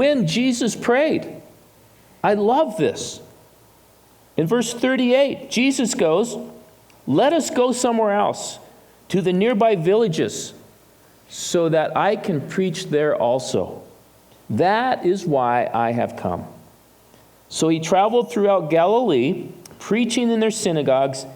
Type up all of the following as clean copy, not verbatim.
when Jesus prayed. I love this. In verse 38, Jesus goes, "Let us go somewhere else, to the nearby villages, so that I can preach there also. That is why I have come." So he traveled throughout Galilee, preaching in their synagogues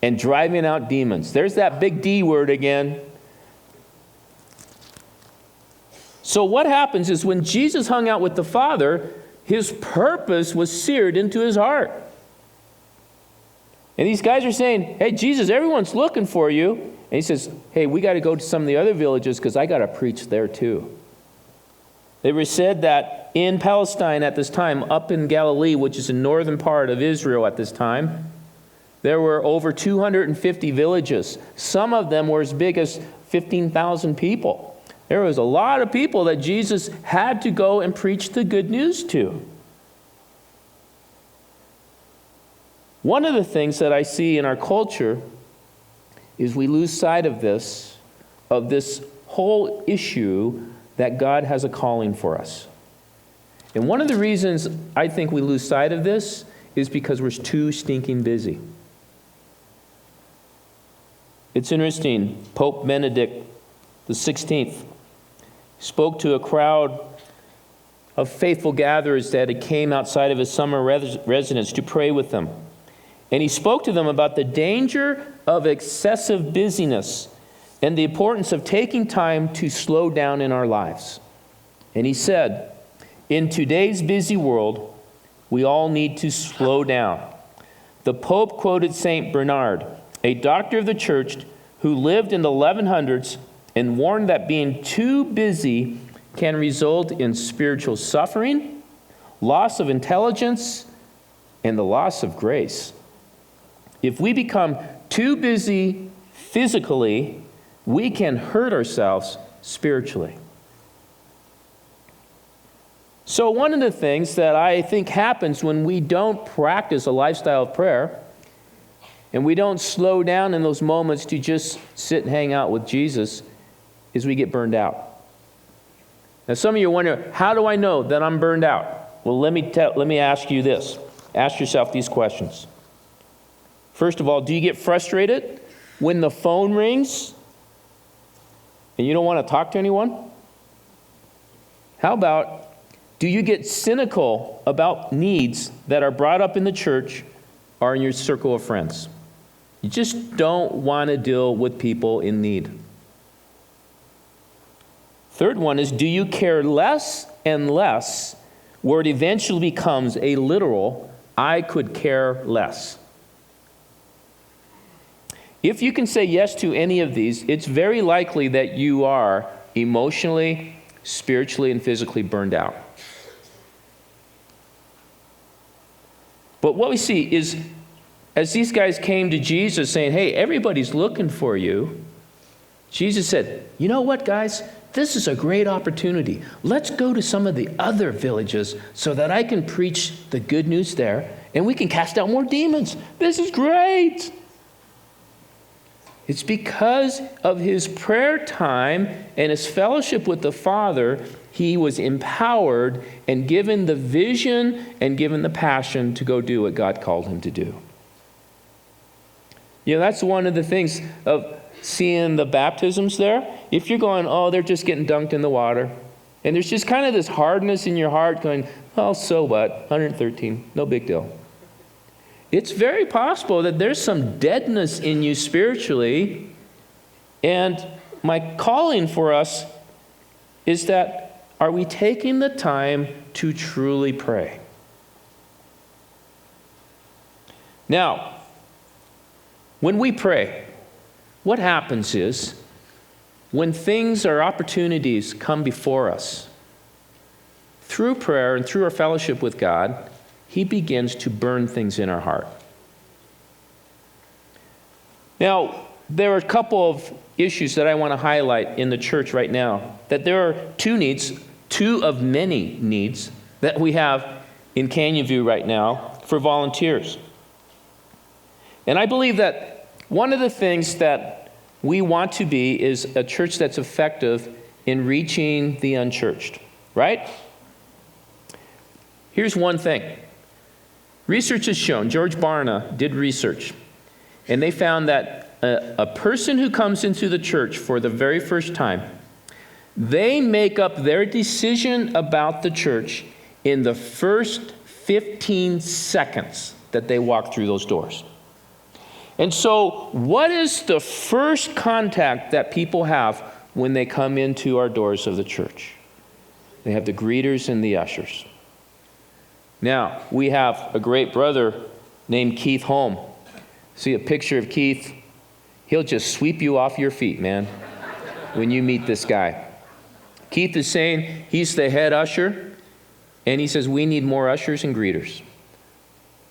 and driving out demons. There's that big D word again. So what happens is when Jesus hung out with the Father, his purpose was seared into his heart. And these guys are saying, "Hey, Jesus, everyone's looking for you." And he says, "Hey, we got to go to some of the other villages because I got to preach there too." It was said that in Palestine at this time, up in Galilee, which is the northern part of Israel at this time, there were over 250 villages. Some of them were as big as 15,000 people. There was a lot of people that Jesus had to go and preach the good news to. One of the things that I see in our culture is we lose sight of this whole issue that God has a calling for us. And one of the reasons I think we lose sight of this is because we're too stinking busy. It's interesting, Pope Benedict the 16th spoke to a crowd of faithful gatherers that had came outside of his summer residence to pray with them. And he spoke to them about the danger of excessive busyness and the importance of taking time to slow down in our lives. And he said, "In today's busy world, we all need to slow down." The Pope quoted St. Bernard, a doctor of the church who lived in the 1100s, and warned that being too busy can result in spiritual suffering, loss of intelligence, and the loss of grace. If we become too busy physically, we can hurt ourselves spiritually. So one of the things that I think happens when we don't practice a lifestyle of prayer, and we don't slow down in those moments to just sit and hang out with Jesus, is we get burned out. Now some of you wonder, how do I know that I'm burned out? Well, let me ask you this. Ask yourself these questions. First of all, do you get frustrated when the phone rings and you don't want to talk to anyone? How about, do you get cynical about needs that are brought up in the church or in your circle of friends? You just don't want to deal with people in need. Third one is, do you care less and less where it eventually becomes a literal, I could care less? If you can say yes to any of these, it's very likely that you are emotionally, spiritually, and physically burned out. But what we see is, as these guys came to Jesus saying, "Hey, everybody's looking for you," Jesus said, "You know what, guys? This is a great opportunity. Let's go to some of the other villages so that I can preach the good news there and we can cast out more demons. This is great." It's because of his prayer time and his fellowship with the Father, he was empowered and given the vision and given the passion to go do what God called him to do. You know, that's one of the things of seeing the baptisms there. If you're going, "Oh, they're just getting dunked in the water," and there's just kind of this hardness in your heart going, "Oh, so what? 113, no big deal." It's very possible that there's some deadness in you spiritually, and my calling for us is that, are we taking the time to truly pray? Now, when we pray, what happens is, when things or opportunities come before us, through prayer and through our fellowship with God, he begins to burn things in our heart. Now, there are a couple of issues that I want to highlight in the church right now, that there are two of many needs that we have in Canyon View right now for volunteers. And I believe that one of the things that we want to be is a church that's effective in reaching the unchurched, right? Here's one thing. Research has shown, George Barna did research, and they found that a person who comes into the church for the very first time, they make up their decision about the church in the first 15 seconds that they walk through those doors. And so, what is the first contact that people have when they come into our doors of the church? They have the greeters and the ushers. Now, we have a great brother named Keith Holm. See a picture of Keith? He'll just sweep you off your feet, man, when you meet this guy. Keith is saying he's the head usher, and he says we need more ushers and greeters.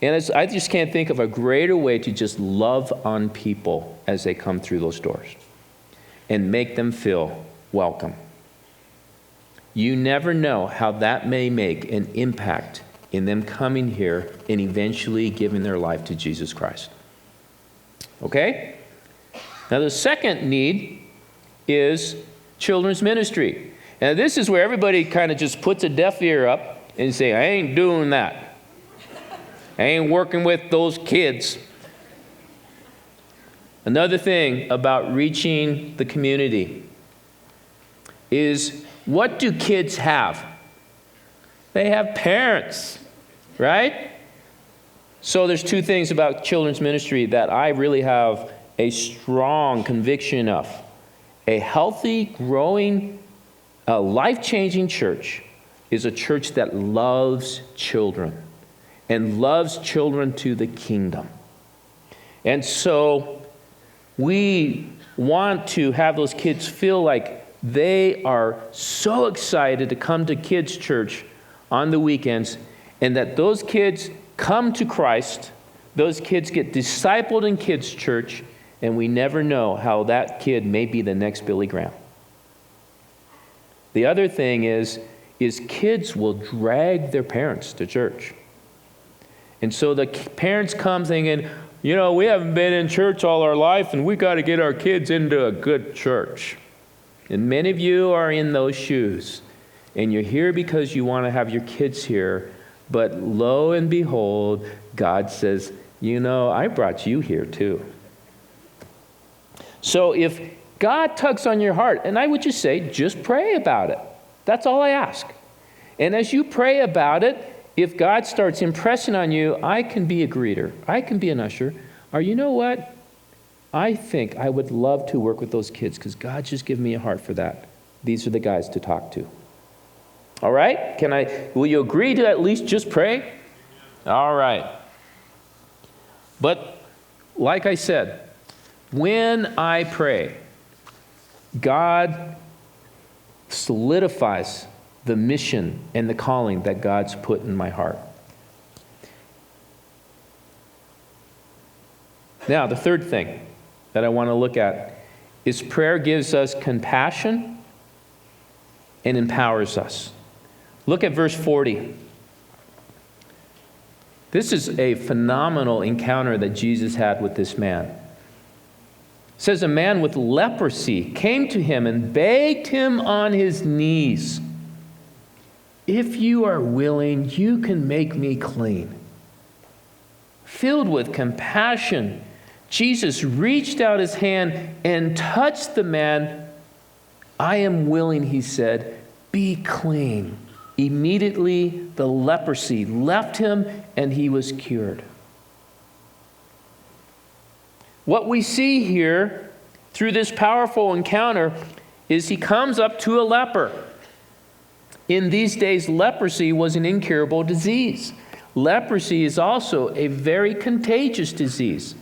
And I just can't think of a greater way to just love on people as they come through those doors and make them feel welcome. You never know how that may make an impact in them coming here and eventually giving their life to Jesus Christ. Okay? Now the second need is children's ministry. Now this is where everybody kind of just puts a deaf ear up and say, I ain't doing that. I ain't working with those kids. Another thing about reaching the community is, what do kids have? They have parents, right? So there's two things about children's ministry that I really have a strong conviction of. A healthy, growing, life-changing church is a church that loves children and loves children to the kingdom. And so we want to have those kids feel like they are so excited to come to kids' church on the weekends, and that those kids come to Christ, those kids get discipled in kids' church, and we never know how that kid may be the next Billy Graham. The other thing is kids will drag their parents to church. And so the parents come thinking, you know, we haven't been in church all our life, and we got to get our kids into a good church. And many of you are in those shoes. And you're here because you want to have your kids here. But lo and behold, God says, you know, I brought you here too. So if God tugs on your heart, and I would just say, just pray about it. That's all I ask. And as you pray about it, if God starts impressing on you, I can be a greeter, I can be an usher, or you know what? I think I would love to work with those kids because God just gave me a heart for that. These are the guys to talk to. All right? Will you agree to at least just pray? All right. But like I said, when I pray, God solidifies the mission and the calling that God's put in my heart. Now, the third thing that I want to look at is prayer gives us compassion and empowers us. Look at verse 40. This is a phenomenal encounter that Jesus had with this man. It says a man with leprosy came to him and begged him on his knees, if you are willing, you can make me clean. Filled with compassion, Jesus reached out his hand and touched the man. I am willing, he said, be clean. Immediately the leprosy left him and he was cured. What we see here through this powerful encounter is he comes up to a leper. In these days, leprosy was an incurable disease. Leprosy is also a very contagious disease.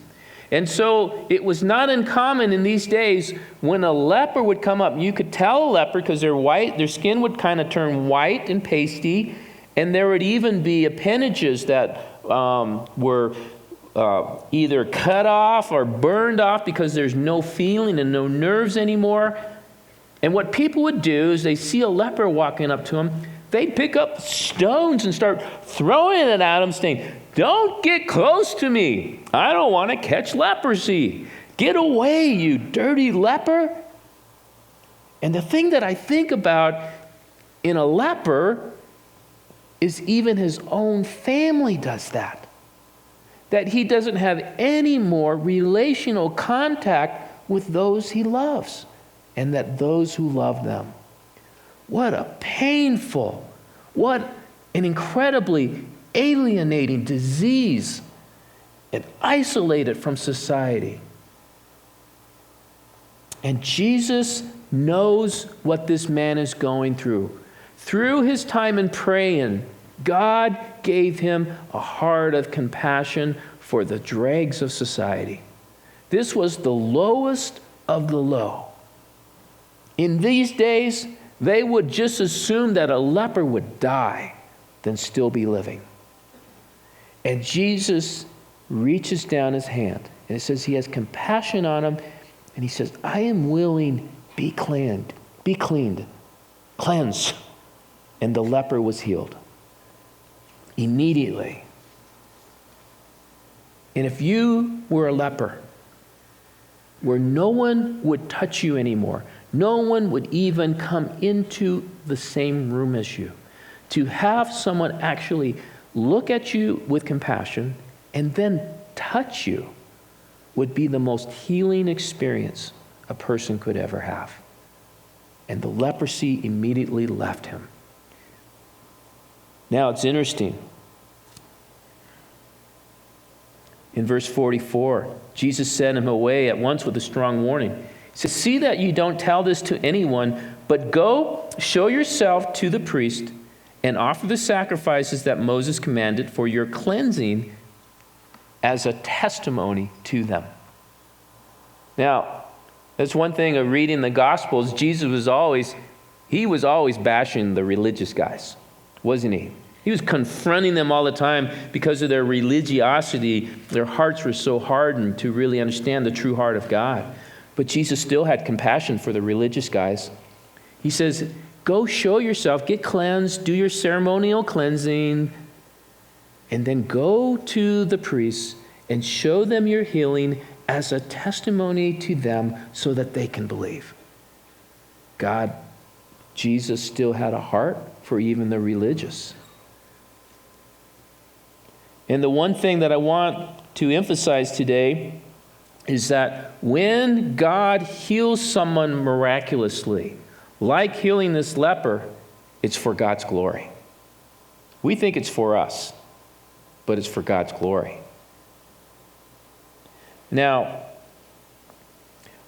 And so it was not uncommon in these days when a leper would come up. You could tell a leper because they're white. Their skin would kind of turn white and pasty. And there would even be appendages that were either cut off or burned off because there's no feeling and no nerves anymore. And what people would do is they see a leper walking up to them. They'd pick up stones and start throwing it at him, saying, don't get close to me. I don't want to catch leprosy. Get away, you dirty leper. And the thing that I think about in a leper is even his own family does that. That he doesn't have any more relational contact with those he loves, and that those who love them. What a painful, what an incredibly alienating disease, and isolated from society. And Jesus knows what this man is going through. Through his time in praying, God gave him a heart of compassion for the dregs of society. This was the lowest of the low. In these days, they would just assume that a leper would die than still be living. And Jesus reaches down his hand, and it says he has compassion on him, and he says, I am willing, be cleansed. And the leper was healed immediately. And if you were a leper, where no one would touch you anymore, no one would even come into the same room as you, to have someone actually look at you with compassion and then touch you would be the most healing experience a person could ever have. And the leprosy immediately left him. Now it's interesting. In verse 44, Jesus sent him away at once with a strong warning. He says, see that you don't tell this to anyone, but go show yourself to the priest and offer the sacrifices that Moses commanded for your cleansing as a testimony to them. Now, that's one thing of reading the Gospels. Jesus was always bashing the religious guys, wasn't he? He was confronting them all the time because of their religiosity. Their hearts were so hardened to really understand the true heart of God. But Jesus still had compassion for the religious guys. He says, go show yourself, get cleansed, do your ceremonial cleansing, and then go to the priests and show them your healing as a testimony to them so that they can believe. Jesus still had a heart for even the religious. And the one thing that I want to emphasize today is that when God heals someone miraculously, like healing this leper, it's for God's glory. We think it's for us, but it's for God's glory. Now,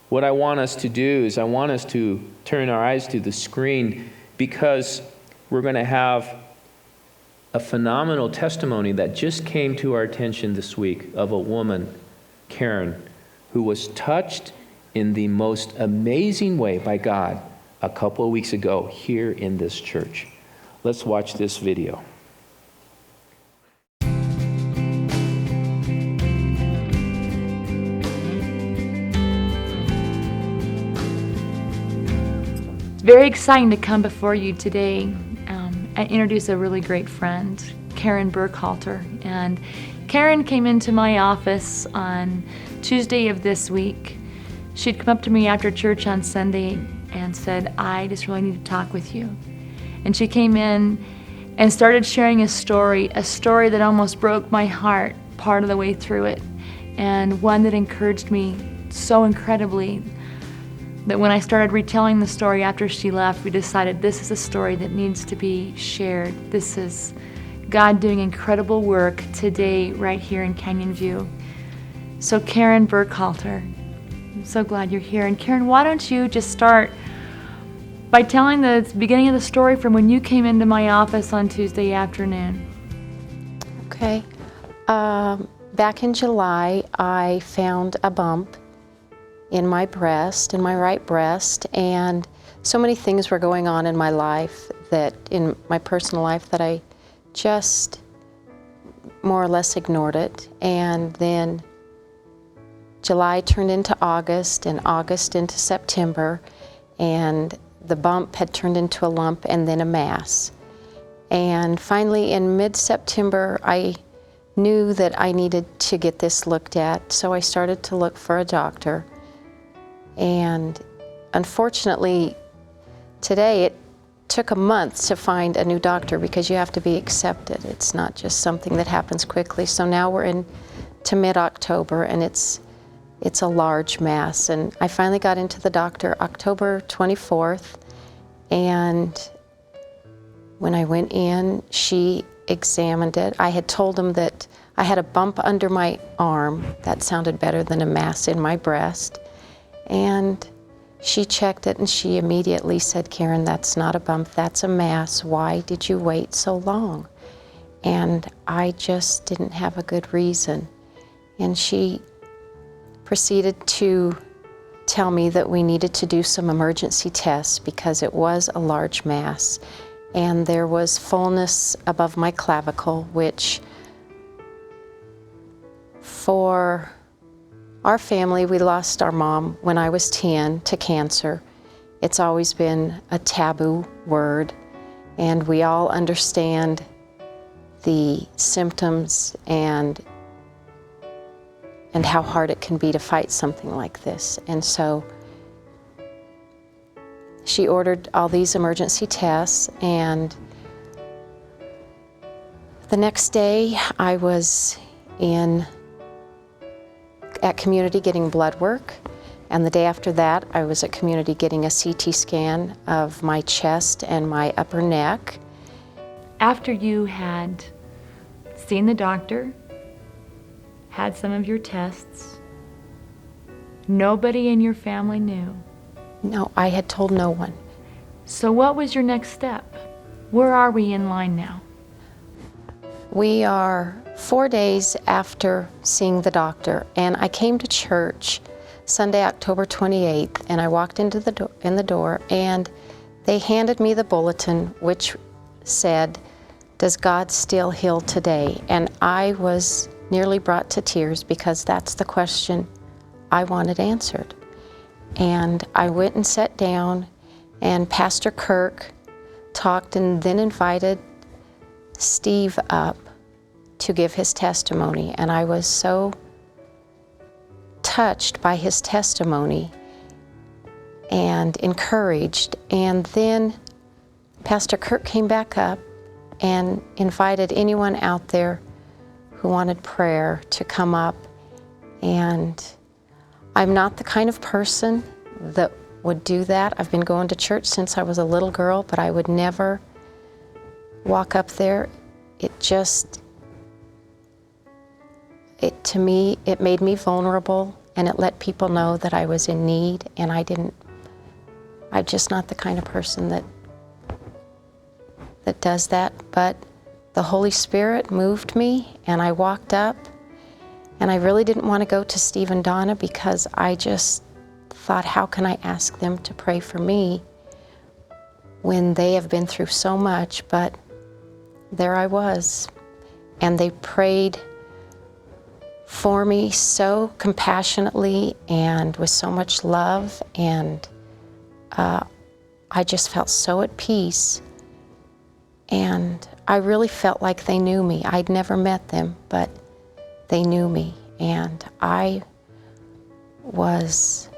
what I want us to do is I want us to turn our eyes to the screen, because we're going to have a phenomenal testimony that just came to our attention this week of a woman, Karen, who was touched in the most amazing way by God a couple of weeks ago here in this church. Let's watch this video. Very exciting to come before you today and introduce a really great friend, Karen Burkhalter. And Karen came into my office on Tuesday of this week. She'd come up to me after church on Sunday and said, I just really need to talk with you. And she came in and started sharing a story that almost broke my heart part of the way through it, and one that encouraged me so incredibly that when I started retelling the story after she left, we decided this is a story that needs to be shared. This is God doing incredible work today right here in Canyon View. So Karen Burkhalter, I'm so glad you're here. And Karen, why don't you just start by telling the beginning of the story from when you came into my office on Tuesday afternoon. Okay. Back in July, I found a bump in my breast, in my right breast, and so many things were going on in my life, that in my personal life, that I just more or less ignored it. And then July turned into August, and August into September, and the bump had turned into a lump and then a mass. And finally in mid-September, I knew that I needed to get this looked at, so I started to look for a doctor. And unfortunately, today took a month to find a new doctor because you have to be accepted. It's not just something that happens quickly. So now we're into mid-October, and it's a large mass. And I finally got into the doctor October 24th, and when I went in, she examined it. I had told him that I had a bump under my arm. That sounded better than a mass in my breast. And she checked it, and she immediately said, "Karen, that's not a bump, that's a mass. Why did you wait so long?" And I just didn't have a good reason. And she proceeded to tell me that we needed to do some emergency tests because it was a large mass. And there was fullness above my clavicle, which for our family, we lost our mom when I was 10 to cancer. It's always been a taboo word, and we all understand the symptoms and how hard it can be to fight something like this. And so she ordered all these emergency tests, and the next day I was at community getting blood work, and the day after that I was at community getting a CT scan of my chest and my upper neck. After you had seen the doctor, had some of your tests, nobody in your family knew. No, I had told no one. So what was your next step? Where are we in line now? We are 4 days after seeing the doctor, and I came to church Sunday, October 28th, and I walked into the door, and they handed me the bulletin, which said, "Does God still heal today?" And I was nearly brought to tears because that's the question I wanted answered. And I went and sat down, and Pastor Kirk talked and then invited Steve up to give his testimony. And I was so touched by his testimony and encouraged. And then Pastor Kirk came back up and invited anyone out there who wanted prayer to come up. And I'm not the kind of person that would do that. I've been going to church since I was a little girl, but I would never walk up there. To me, it made me vulnerable, and it let people know that I was in need, and I'm just not the kind of person that does that. But the Holy Spirit moved me, and I walked up, and I really didn't want to go to Steve and Donna because I just thought, how can I ask them to pray for me when they have been through so much? But there I was, and they prayed for me so compassionately and with so much love, and I just felt so at peace. And I really felt like they knew me. I'd never met them, but they knew me, and I was